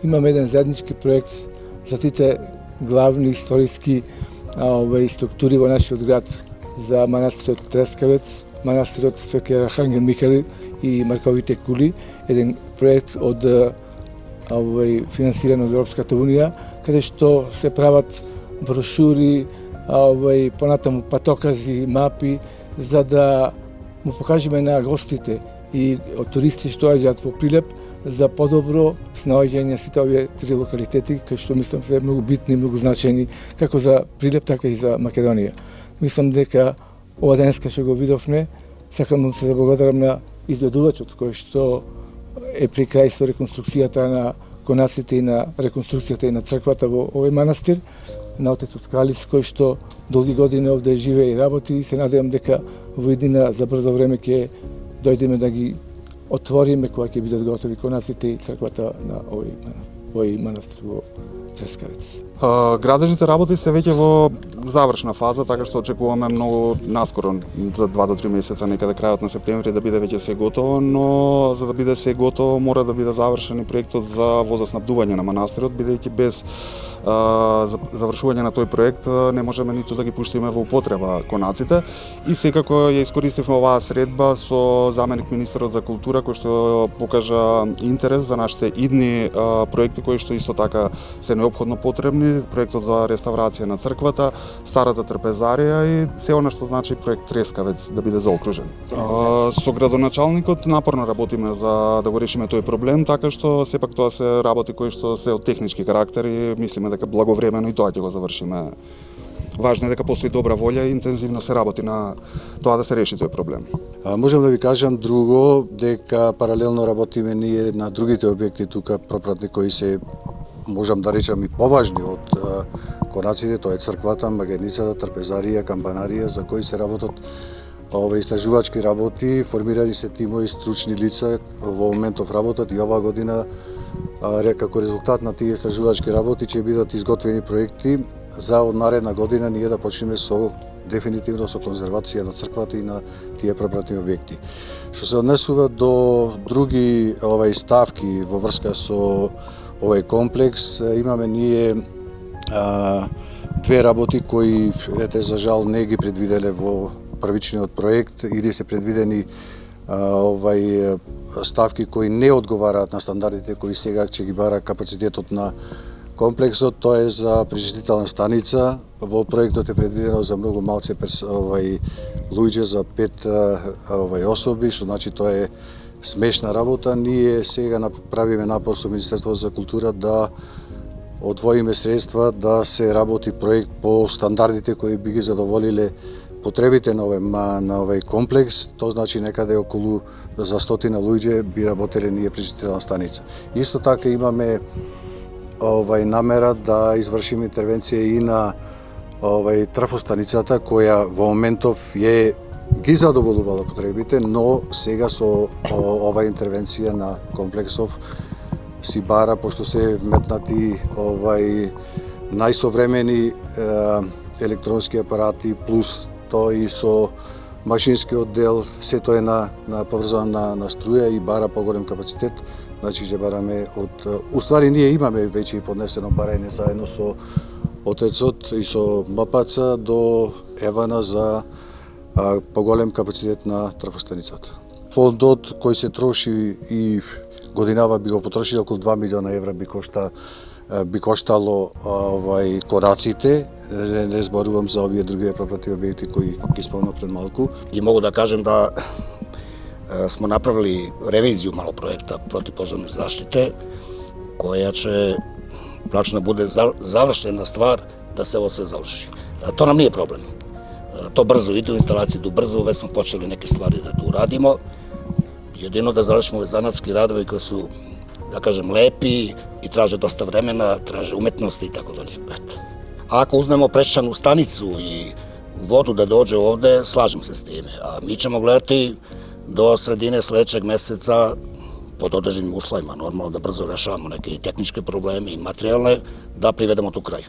имаме еден заеднички проект за тите главни историски структури во нашиот град, за манастирот Трескавец, манастирот Свети Архангел Михаил и Марковите кули, еден проект од финансиран од Европската унија, каде што се прават брошури, понатаму патокази, мапи, за да му покажеме на гостите и од туристи што доаѓаат во Прилеп за подобро снаоѓање сите овие три локалитети, кои што мислам се многу битни, многу значајни како за Прилеп, така и за Македонија. Мислам дека ова денеска што го видовме, сакам да се заблагодарам на изгледувачот кој што е при крај со реконструкцијата на конаците и на реконструкцијата и на црквата во овој манастир, на отецот Калиц, кој што долги години овде живее и работи, и се надевам дека во иднина за брзо време ќе дојдеме да ги отвориме кога ќе бидат готови конаците и црквата на овој манастир во Трескавец. Градежните работи се веќе во завршна фаза, така што очекуваме многу наскоро, за 2 до 3 месеца, некаде крајот на септември да биде веќе се готово, но за да биде се готово мора да биде завршен и проектот за водоснабдување на манастирот, бидејќи без завршување на тој проект не можеме ниту да ги пуштиме во употреба конаците. И секако ја искористивме оваа средба со заменик министерот за култура, кој што покажа интерес за нашите идни проекти кои што исто така се неопходно потребни, проектот за реставрација на црквата, старата трпезарија и се она што значи проект Трескавец да биде заокружен. Со градоначалникот напорно работиме за да го решиме тој проблем, така што сепак тоа се работи кои што се од технички карактер и мислиме дека благовремено и тоа ќе го завршиме. Важно е дека постои добра волја и интензивно се работи на тоа да се реши тој проблем. Можам да ви кажам друго, дека паралелно работиме ние на другите објекти тука пропратни кои се, можам да речам, и поважни од конаците, тоа е црквата, магедницата, трпезарија, кампанарија, за кои се работат истражувачки работи, формирани се тимови стручни лица, во моментов работат и оваа година како резултат на тие истражувачки работи ќе бидат изготвени проекти за од наредна година ние да почнеме со дефинитивно со конзервација на црквата и на тие пропратни објекти. Што се однесува до други ставки во врска со овој комплекс, имаме ние две работи кои за жал не ги предвиделе во првичниот проект или се предвидени ставки кои не одговараат на стандардите кои сега ќе ги бара капацитетот на комплексот. Тоа е за пречистителна станица. Во проектот е предвидено за многу малце луѓе, за 5 особи, што значи тоа е смешна работа. Ние сега правиме напор со Министерството за култура да одвоиме средства да се работи проект по стандардите кои би ги задоволиле потребите на овој комплекс. Тоа значи некаде околу за 100 луѓе би работеле ние пречистителна станица. Исто така имаме намера да извршиме интервенција и на трафостаницата која во моментов ги задоволувала потребите, но сега со оваа интервенција на комплексов си бара, пошто се вметнати најсовремени електронски апарати, плюс тоа и со машинскиот дел, сето е на поврзано на струја и бара поголем капацитет. Значи ќе бараме уствари ние имаме веќе и поднесено барање заедно со отецот и со МПЦ до Евана за поголем капацитет на трафостаницата. Фондот кој се троши и годинава би го потрошил околу 2 милиона евра би коштало конаците. Не зборувам за овие други пропратни објекти кои ги спомнав пред малку. И могу да кажем да smo napravili reviziju malo projekta protivpožarne zaštite, koja će praktično bude završena stvar da se ovo sve završi. To nam nije problem. To brzo ide, u instalaciji idu brzo, već smo počeli neke stvari da tu radimo. Jedino da završimo ove zanatski radovi koji su, da kažem, lepi i traže dosta vremena, traže umetnosti i tako dalje. Ako uzmemo prečanu stanicu i vodu da dođe ovde, slažem se s time. A mi ćemo gledati do sredine sledećeg meseca pod određenim uslovima, normalno da brzo rešavamo neke tehničke probleme i materijalne, da privedemo tu kraju.